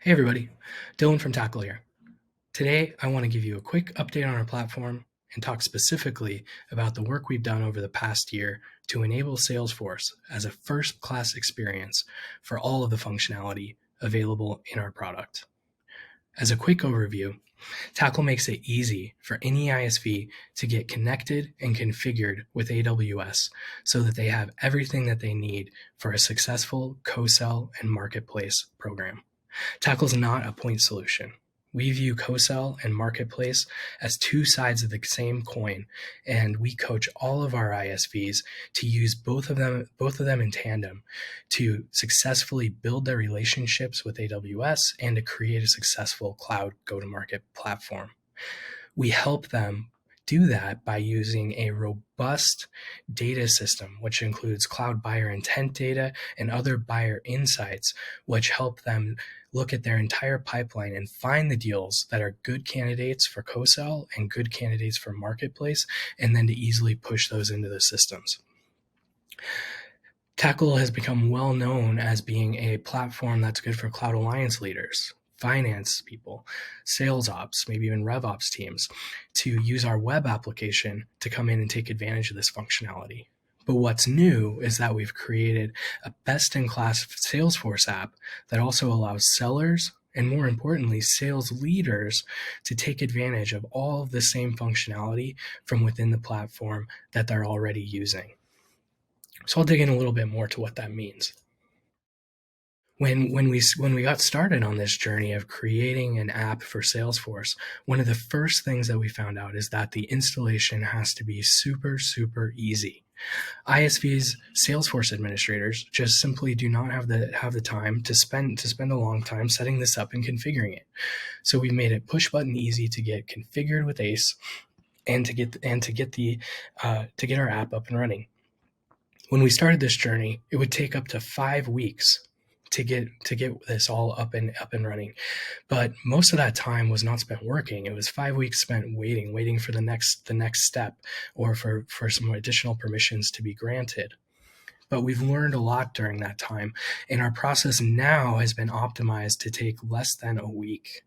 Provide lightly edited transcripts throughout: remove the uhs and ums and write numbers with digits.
Hey everybody, Dylan from Tackle here. Today, I want to give you a quick update on our platform and talk specifically about the work we've done over the past year to enable Salesforce as a first-class experience for all of the functionality available in our product. As a quick overview, Tackle makes it easy for any ISV to get connected and configured with AWS so that they have everything that they need for a successful co-sell and marketplace program. Tackle's not a point solution. We view co-sell and marketplace as two sides of the same coin, and we coach all of our ISVs to use both of them in tandem to successfully build their relationships with AWS and to create a successful cloud go-to-market platform. We help them do that by using a robust data system, which includes cloud buyer intent data and other buyer insights, which help them look at their entire pipeline and find the deals that are good candidates for co-sell and good candidates for marketplace, and then to easily push those into the systems. Tackle has become well known as being a platform that's good for cloud alliance leaders, finance people, sales ops, maybe even rev ops teams to use our web application to come in and take advantage of this functionality. But what's new is that we've created a best-in-class Salesforce app that also allows sellers and, more importantly, sales leaders to take advantage of all of the same functionality from within the platform that they're already using. So I'll dig in a little bit more to what that means. When we got started on this journey of creating an app for Salesforce, one of the first things that we found out is that the installation has to be super, super easy. ISVs, Salesforce administrators, just simply do not have the time to spend a long time setting this up and configuring it. So we made it push button easy to get configured with ACE and to get our app up and running. When we started this journey, it would take up to 5 weeks to get this all up and running. But most of that time was not spent working. It was 5 weeks spent waiting for the next step or for some additional permissions to be granted. But we've learned a lot during that time, and our process now has been optimized to take less than a week.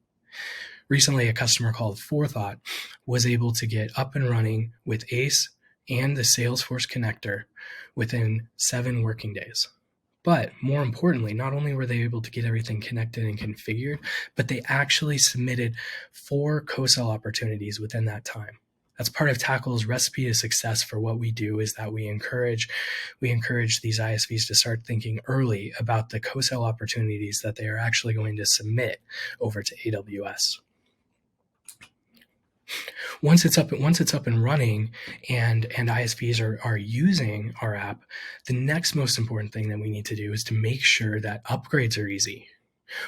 Recently, a customer called Forethought was able to get up and running with ACE and the Salesforce connector within 7 working days. But more importantly, not only were they able to get everything connected and configured, but they actually submitted 4 co-sell opportunities within that time. That's part of Tackle's recipe to success for what we do, is that we encourage these ISVs to start thinking early about the co-sell opportunities that they are actually going to submit over to AWS. Once it's up and running and ISVs are using our app, the next most important thing that we need to do is to make sure that upgrades are easy.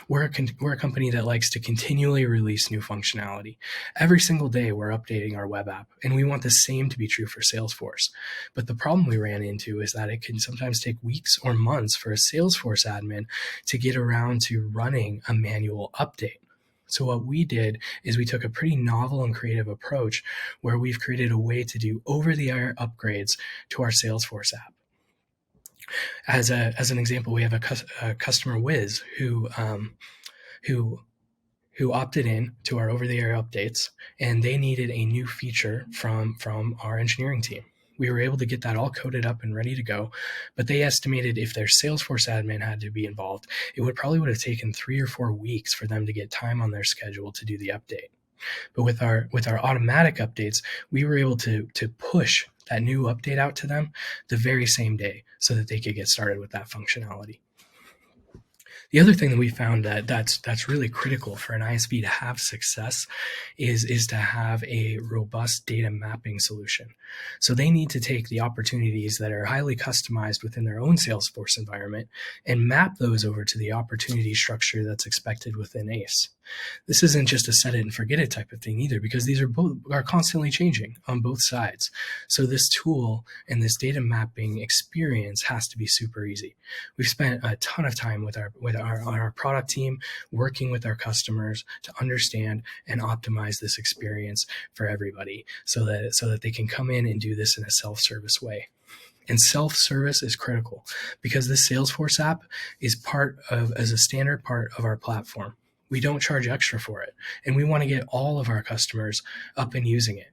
We're a company that likes to continually release new functionality. Every single day we're updating our web app, and we want the same to be true for Salesforce. But the problem we ran into is that it can sometimes take weeks or months for a Salesforce admin to get around to running a manual update. So what we did is we took a pretty novel and creative approach where we've created a way to do over-the-air upgrades to our Salesforce app. As an example, we have a customer Wiz who opted in to our over-the-air updates, and they needed a new feature from our engineering team. We were able to get that all coded up and ready to go, but they estimated if their Salesforce admin had to be involved, it would have taken 3 or 4 weeks for them to get time on their schedule to do the update. But with our automatic updates, we were able to push that new update out to them the very same day so that they could get started with that functionality. The other thing that we found that's really critical for an ISV to have success is to have a robust data mapping solution. So they need to take the opportunities that are highly customized within their own Salesforce environment and map those over to the opportunity structure that's expected within ACE. This isn't just a set it and forget it type of thing either, because these are constantly changing on both sides. So this tool and this data mapping experience has to be super easy. We've spent a ton of time with our product team working with our customers to understand and optimize this experience for everybody so that they can come in and do this in a self-service way. And self-service is critical because this Salesforce app is a standard part of our platform. We don't charge extra for it. And we want to get all of our customers up and using it.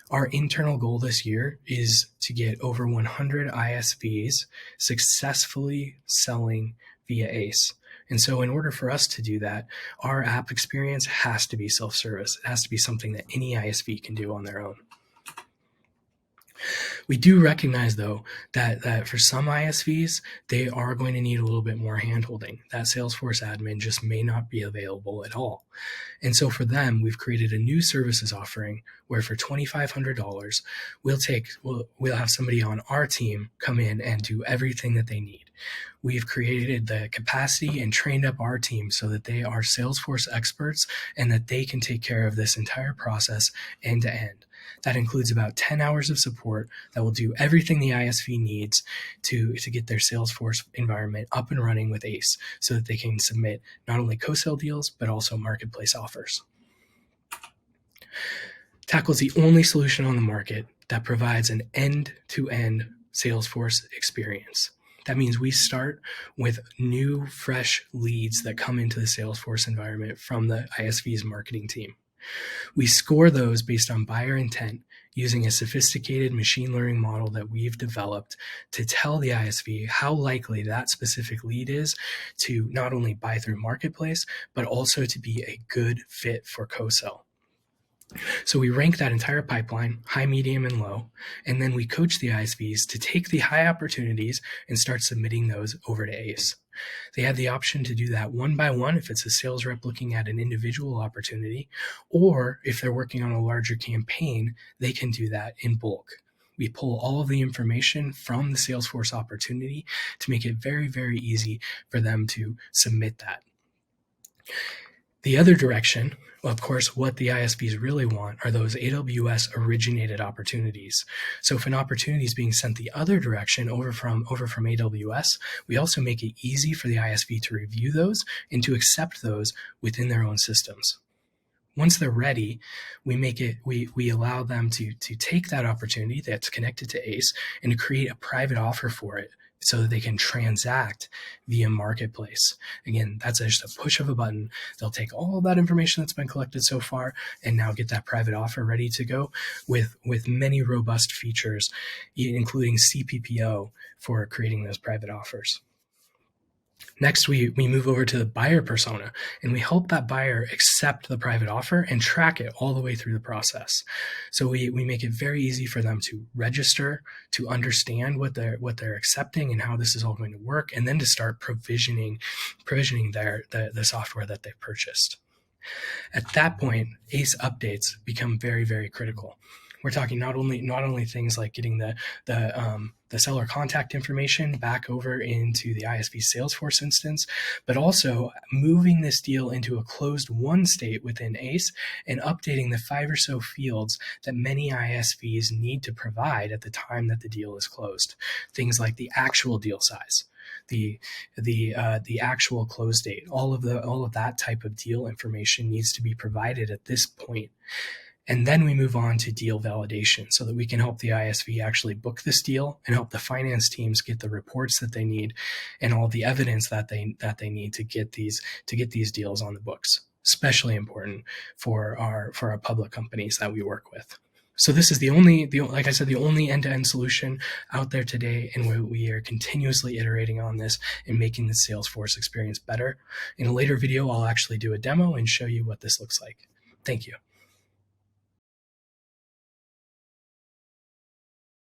Our internal goal this year is to get over 100 ISVs successfully selling via ACE. And so in order for us to do that, our app experience has to be self-service. It has to be something that any ISV can do on their own. We do recognize, though, that for some ISVs, they are going to need a little bit more handholding. That Salesforce admin just may not be available at all. And so for them, we've created a new services offering where for $2,500, we'll have somebody on our team come in and do everything that they need. We've created the capacity and trained up our team so that they are Salesforce experts and that they can take care of this entire process end to end. That includes about 10 hours of support that will do everything the ISV needs to get their Salesforce environment up and running with ACE so that they can submit not only co-sell deals, but also marketplace offers. Tackle is the only solution on the market that provides an end-to-end Salesforce experience. That means we start with new, fresh leads that come into the Salesforce environment from the ISV's marketing team. We score those based on buyer intent using a sophisticated machine learning model that we've developed to tell the ISV how likely that specific lead is to not only buy through marketplace, but also to be a good fit for co-sell. So we rank that entire pipeline, high, medium, and low, and then we coach the ISVs to take the high opportunities and start submitting those over to ACE. They have the option to do that one by one if it's a sales rep looking at an individual opportunity, or if they're working on a larger campaign, they can do that in bulk. We pull all of the information from the Salesforce opportunity to make it very, very easy for them to submit that. The other direction, well, of course, what the ISVs really want are those AWS originated opportunities. So if an opportunity is being sent the other direction over from AWS, we also make it easy for the ISV to review those and to accept those within their own systems. Once they're ready, we allow them to take that opportunity that's connected to ACE and to create a private offer for it so that they can transact via marketplace. Again, that's just a push of a button. They'll take all of that information that's been collected so far and now get that private offer ready to go with many robust features, including CPPO for creating those private offers. Next, we move over to the buyer persona, and we help that buyer accept the private offer and track it all the way through the process. So we make it very easy for them to register, to understand what they're accepting and how this is all going to work, and then to start provisioning the software that they've purchased. At that point, ACE updates become very, very critical. We're talking not only things like getting the seller contact information back over into the ISV Salesforce instance, but also moving this deal into a closed won state within ACE and updating the 5 or so fields that many ISVs need to provide at the time that the deal is closed. Things like the actual deal size, the actual close date, all of that type of deal information needs to be provided at this point. And then we move on to deal validation so that we can help the ISV actually book this deal and help the finance teams get the reports that they need and all the evidence that they need to get these deals on the books. Especially important for our public companies that we work with. So this is the only end-to-end solution out there today, and we are continuously iterating on this and making the Salesforce experience better. In a later video, I'll actually do a demo and show you what this looks like. Thank you.